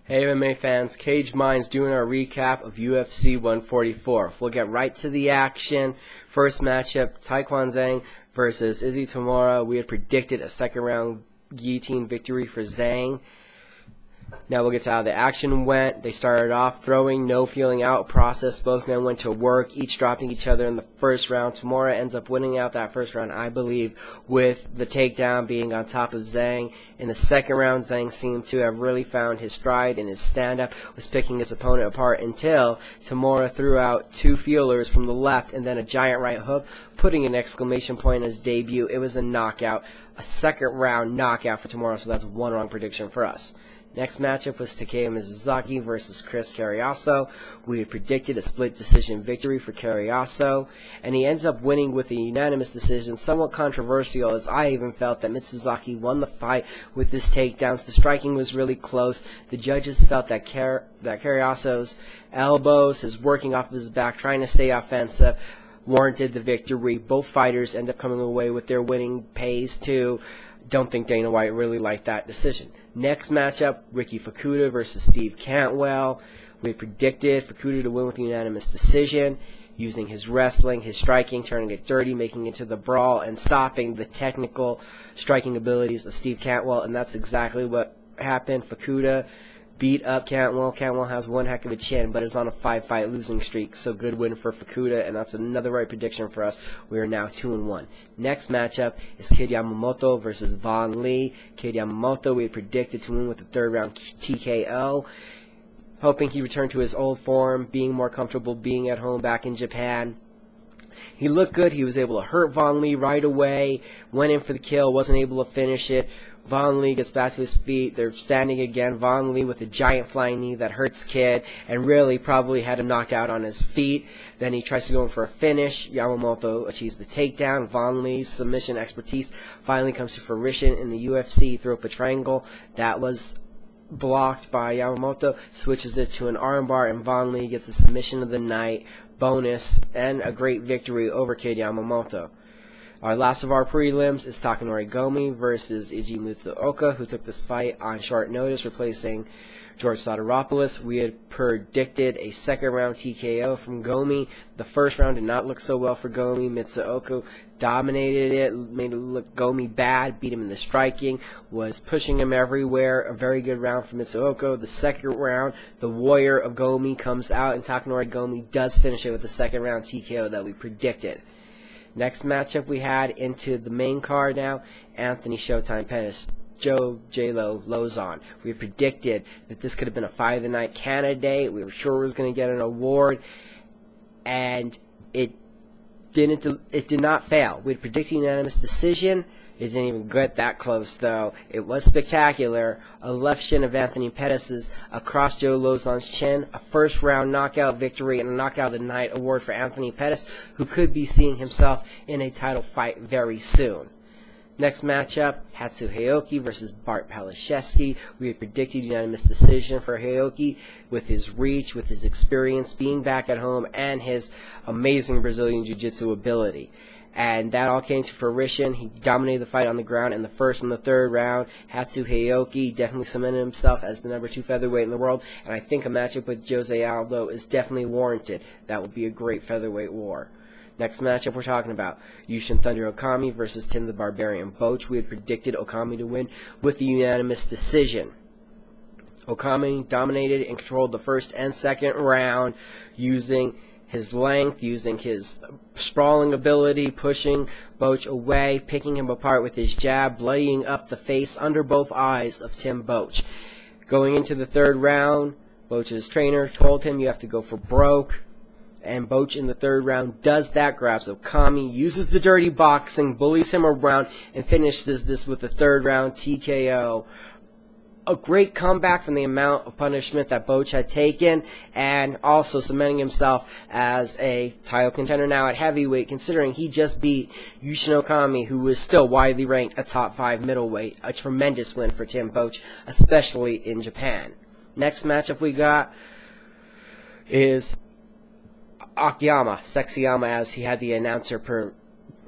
Hey MMA fans, Caged Minds doing our recap of UFC 144. We'll get right to the action. First matchup, Taekwon Zhang versus Izzy Tamura. We had predicted a second round guillotine victory for Zhang. Now we'll get to how the action went. They started off throwing, no feeling out process. Both men went to work, each dropping each other in the first round. Tamura ends up winning out that first round, I believe, with the takedown being on top of Zhang. In the second round, Zhang seemed to have really found his stride, and his stand-up was picking his opponent apart until Tamura threw out two feelers from the left and then a giant right hook, putting an exclamation point on his debut. It was a knockout, a second round knockout for Tamura, so that's one wrong prediction for us. Next matchup was Takeya Mizuzaki versus Chris Carriasso. We had predicted a split decision victory for Carriasso, and he ends up winning with a unanimous decision, somewhat controversial, as I even felt that Mizuzaki won the fight with his takedowns. The striking was really close. The judges felt that Carriasso's elbows, his working off of his back, trying to stay offensive, warranted the victory. Both fighters end up coming away with their winning pays too. Don't think Dana White really liked that decision. Next matchup, Ricky Fukuda versus Steve Cantwell. We predicted Fukuda to win with a unanimous decision, using his wrestling, his striking, turning it dirty, making it to the brawl, and stopping the technical striking abilities of Steve Cantwell, and that's exactly what happened. Fukuda beat up Cantwell. Cantwell has one heck of a chin, but is on a 5-fight losing streak, so good win for Fukuda, and that's another right prediction for us. We are now 2-1. Next matchup is Kid Yamamoto versus Von Lee. Kid Yamamoto, we had predicted to win with the third round TKO, hoping he returned to his old form, being more comfortable being at home back in Japan. He looked good. He was able to hurt Von Lee right away, went in for the kill, wasn't able to finish it. Von Lee gets back to his feet. They're standing again. Von Lee with a giant flying knee that hurts Kid and really probably had him knocked out on his feet. Then he tries to go in for a finish. Yamamoto achieves the takedown. Von Lee's submission expertise finally comes to fruition in the UFC. Throw up a triangle. That was blocked by Yamamoto. Switches it to an armbar, and Von Lee gets the submission of the night, bonus, and a great victory over Kid Yamamoto. Our last of our prelims is Takanori Gomi versus Iji Mutsuoka, who took this fight on short notice, replacing George Sotiropoulos. We had predicted a second round TKO from Gomi. The first round did not look so well for Gomi. Mutsuoka dominated it, made it look Gomi bad, beat him in the striking, was pushing him everywhere. A very good round for Mutsuoka. The second round, the warrior of Gomi comes out, and Takanori Gomi does finish it with the second round TKO that we predicted. Next matchup we had into the main card now, Anthony Showtime Pettis, Joe J-Lo Lozon. We predicted that this could have been a fight of the night candidate. We were sure it was going to get an award, and it did not fail. We had predicted unanimous decision. It didn't even get that close, though. It was spectacular. A left shin of Anthony Pettis' across Joe Lozon's chin. A first-round knockout victory and a knockout of the night award for Anthony Pettis, who could be seeing himself in a title fight very soon. Next matchup, Hatsu Hayoki versus Bart Palashevsky. We had predicted unanimous decision for Hayoki with his reach, with his experience, being back at home, and his amazing Brazilian Jiu-Jitsu ability. And that all came to fruition. He dominated the fight on the ground in the first and the third round. Hatsu Hayoki definitely cemented himself as the #2 featherweight in the world, and I think a matchup with Jose Aldo is definitely warranted. That would be a great featherweight war. Next matchup we're talking about, Yushin Thunder Okami versus Tim the Barbarian Boach. We had predicted Okami to win with a unanimous decision. Okami dominated and controlled the first and second round, using his length, using his sprawling ability, pushing Boach away, picking him apart with his jab, bloodying up the face under both eyes of Tim Boach. Going into the third round, Boach's trainer told him you have to go for broke, and Boach in the third round does that, grabs Okami, uses the dirty boxing, bullies him around, and finishes this with a third round TKO. A great comeback from the amount of punishment that Boach had taken, and also cementing himself as a title contender now at heavyweight, considering he just beat Yushin Okami, who was still widely ranked a top 5 middleweight. A tremendous win for Tim Boach, especially in Japan. Next matchup we got is Akiyama, Sexyama, as he had the announcer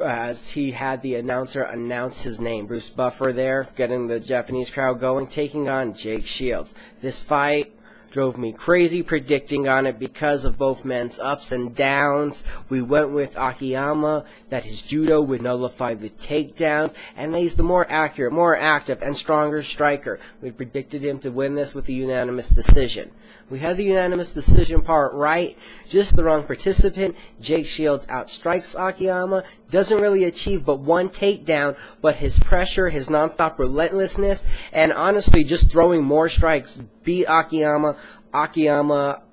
as he had the announcer announce his name. Bruce Buffer there, getting the Japanese crowd going, taking on Jake Shields. This fight drove me crazy predicting on it because of both men's ups and downs. We went with Akiyama, that his judo would nullify the takedowns, and that he's the more accurate, more active, and stronger striker. We predicted him to win this with a unanimous decision. We had the unanimous decision part right, just the wrong participant. Jake Shields outstrikes Akiyama, doesn't really achieve but one takedown, but his pressure, his nonstop relentlessness, and honestly just throwing more strikes beat Akiyama. Akiyama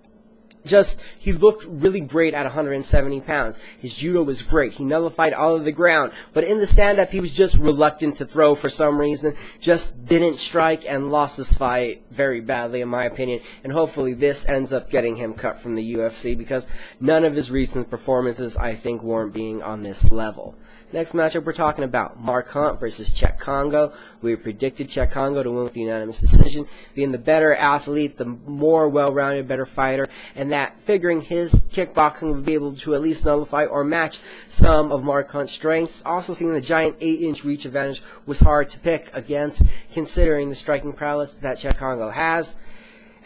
he looked really great at 170 pounds. His judo was great. He nullified all of the ground. But in the stand-up, he was just reluctant to throw for some reason. Just didn't strike and lost this fight very badly, in my opinion. And hopefully this ends up getting him cut from the UFC because none of his recent performances, I think, warrant being on this level. Next matchup we're talking about, Mark Hunt versus Cheick Kongo. We predicted Cheick Kongo to win with the unanimous decision, being the better athlete, the more well-rounded, better fighter, and that figuring his kickboxing would be able to at least nullify or match some of Mark Hunt's strengths. Also seeing the giant 8-inch reach advantage was hard to pick against, considering the striking prowess that Cheick Kongo has.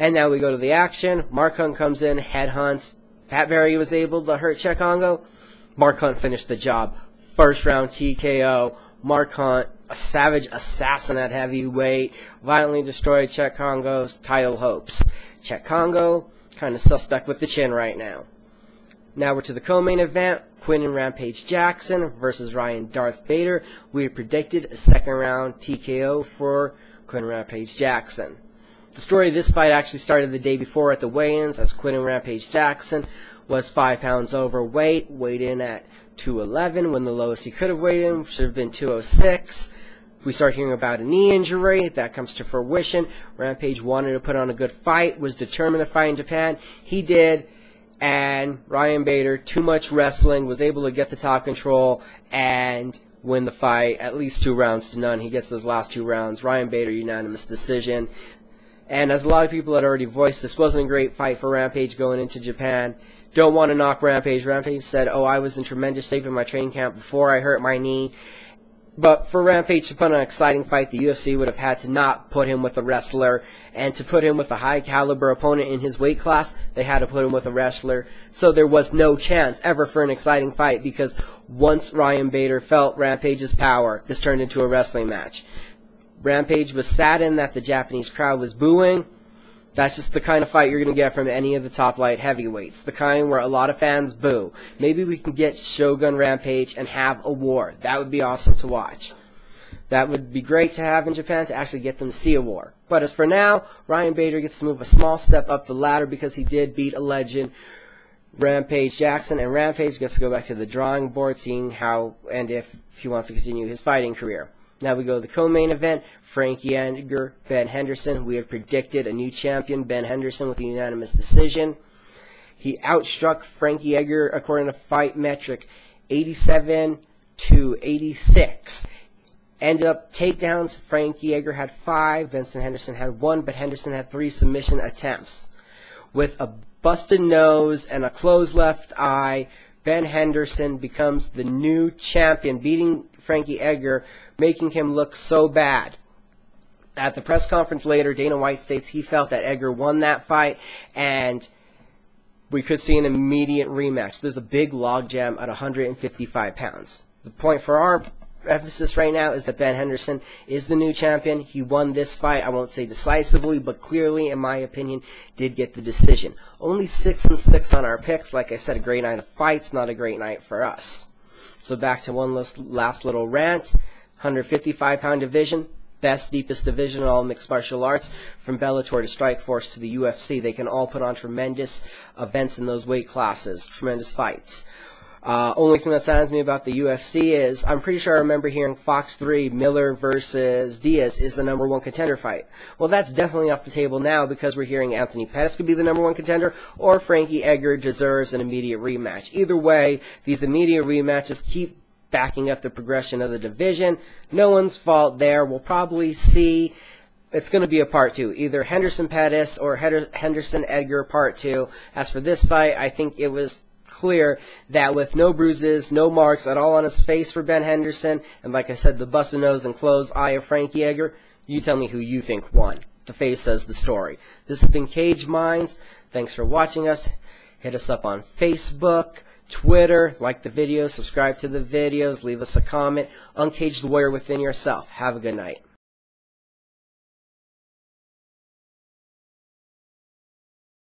And now we go to the action. Mark Hunt comes in, headhunts. Pat Barry was able to hurt Cheick Kongo. Mark Hunt finished the job. First round TKO. Mark Hunt, a savage assassin at heavyweight, violently destroyed Cheick Kongo's title hopes. Cheick Kongo, kind of suspect with the chin right now. Now we're to the co-main event, Quinton Rampage Jackson versus Ryan Darth Bader. We had predicted a second round TKO for Quinton Rampage Jackson. The story of this fight actually started the day before at the weigh-ins, as Quinton Rampage Jackson was 5 pounds overweight, weighed in at 211 when the lowest he could have weighed in should have been 206. We start hearing about a knee injury. That comes to fruition. Rampage wanted to put on a good fight, was determined to fight in Japan. He did, and Ryan Bader, too much wrestling, was able to get the top control and win the fight, at least 2 rounds to none. He gets those last 2 rounds. Ryan Bader, unanimous decision. And as a lot of people had already voiced, this wasn't a great fight for Rampage going into Japan. Don't want to knock Rampage. Rampage said, oh, I was in tremendous shape in my training camp before I hurt my knee. But for Rampage to put on an exciting fight, the UFC would have had to not put him with a wrestler. And to put him with a high-caliber opponent in his weight class, they had to put him with a wrestler. So there was no chance ever for an exciting fight because once Ryan Bader felt Rampage's power, this turned into a wrestling match. Rampage was saddened that the Japanese crowd was booing. That's just the kind of fight you're going to get from any of the top light heavyweights. The kind where a lot of fans boo. Maybe we can get Shogun Rampage and have a war. That would be awesome to watch. That would be great to have in Japan, to actually get them to see a war. But as for now, Ryan Bader gets to move a small step up the ladder because he did beat a legend, Rampage Jackson, and Rampage gets to go back to the drawing board, seeing how and if he wants to continue his fighting career. Now we go to the co-main event, Frankie Edgar, Ben Henderson. We had predicted a new champion, Ben Henderson, with a unanimous decision. He outstruck Frankie Edgar, according to Fight Metric, 87-86. Ended up takedowns. Frankie Edgar had 5, Vincent Henderson had 1, but Henderson had 3 submission attempts. With a busted nose and a closed left eye, Ben Henderson becomes the new champion, beating Frankie Edgar, making him look so bad. At the press conference later, Dana White states he felt that Edgar won that fight, and we could see an immediate rematch. There's a big logjam at 155 pounds. The point for our emphasis right now is that Ben Henderson is the new champion. He won this fight, I won't say decisively, but clearly, in my opinion, did get the decision. Only 6-6 on our picks. Like I said, a great night of fights, not a great night for us. So back to one last little rant. 155-pound division, best, deepest division in all mixed martial arts. From Bellator to Strikeforce to the UFC, they can all put on tremendous events in those weight classes, tremendous fights. Only thing that saddens me about the UFC is, I'm pretty sure I remember hearing Fox 3, Miller versus Diaz is the #1 contender fight. Well, that's definitely off the table now because we're hearing Anthony Pettis could be the #1 contender, or Frankie Edgar deserves an immediate rematch. Either way, these immediate rematches keep backing up the progression of the division. No one's fault there. We'll probably see. It's going to be a part 2, either Henderson Pettis or Henderson Edgar part 2. As for this fight, I think it was clear that with no bruises, no marks at all on his face for Ben Henderson, and like I said, the busted nose and closed eye of Frankie Edgar, you tell me who you think won. The face says the story. This has been Caged Minds. Thanks for watching us. Hit us up on Facebook, Twitter, like the video, subscribe to the videos, leave us a comment. Uncage the warrior within yourself. Have a good night.